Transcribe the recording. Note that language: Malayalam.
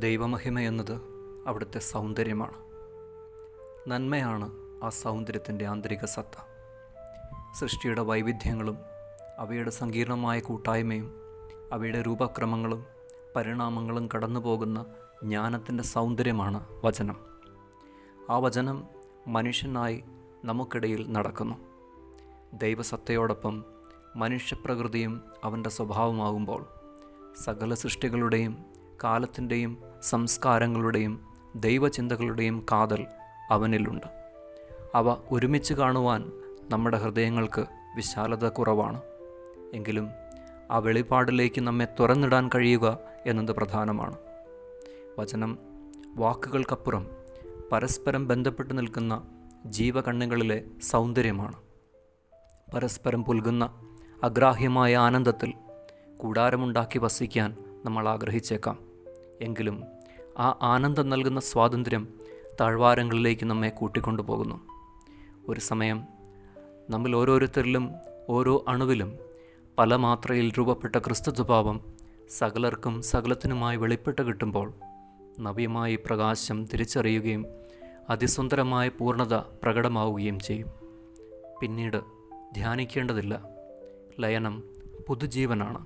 ദൈവമഹിമ എന്നത് അവിടുത്തെ സൗന്ദര്യമാണ്. നന്മയാണ് ആ സൗന്ദര്യത്തിൻ്റെ ആന്തരിക സത്ത. സൃഷ്ടിയുടെ വൈവിധ്യങ്ങളും അവയുടെ സങ്കീർണമായ കൂട്ടായ്മയും അവയുടെ രൂപക്രമങ്ങളും പരിണാമങ്ങളും കടന്നു പോകുന്ന ജ്ഞാനത്തിൻ്റെ സൗന്ദര്യമാണ് വചനം. ആ വചനം മനുഷ്യനായി നമുക്കിടയിൽ നടക്കുന്നു. ദൈവസത്തയോടൊപ്പം മനുഷ്യപ്രകൃതിയും അവൻ്റെ സ്വഭാവമാകുമ്പോൾ സകല സൃഷ്ടികളുടെയും കാലത്തിൻ്റെയും സംസ്കാരങ്ങളുടെയും ദൈവചിന്തകളുടെയും കാതൽ അവനിലുണ്ട്. അവ ഒരുമിച്ച് കാണുവാൻ നമ്മുടെ ഹൃദയങ്ങൾക്ക് വിശാലത കുറവാണ്. എങ്കിലും ആ വെളിപാടിലേക്ക് നമ്മെ തുറന്നിടാൻ കഴിയുക എന്നത് പ്രധാനമാണ്. വചനം വാക്കുകൾക്കപ്പുറം പരസ്പരം ബന്ധപ്പെട്ട് നിൽക്കുന്ന ജീവകണ്ണുകളിലെ സൗന്ദര്യമാണ്. പരസ്പരം പുൽകുന്ന അഗ്രാഹ്യമായ ആനന്ദത്തിൽ കൂടാരമുണ്ടാക്കി വസിക്കാൻ നമ്മൾ ആഗ്രഹിച്ചേക്കാം. എങ്കിലും ആ ആനന്ദം നൽകുന്ന സ്വാതന്ത്ര്യം താഴ്വാരങ്ങളിലേക്ക് നമ്മെ കൂട്ടിക്കൊണ്ടുപോകുന്നു. ഒരു സമയം നമ്മൾ ഓരോരുത്തരിലും ഓരോ അണുവിലും പല മാത്രയിൽ രൂപപ്പെട്ട ക്രിസ്തുസ്വഭാവം സകലർക്കും സകലത്തിനുമായി വെളിപ്പെട്ട് കിട്ടുമ്പോൾ നവ്യമായി പ്രകാശം തിരിച്ചറിയുകയും അതിസുന്ദരമായ പൂർണ്ണത പ്രകടമാവുകയും ചെയ്യും. പിന്നീട് ധ്യാനിക്കേണ്ടതില്ല. ലയനം പുതുജീവനാണ്.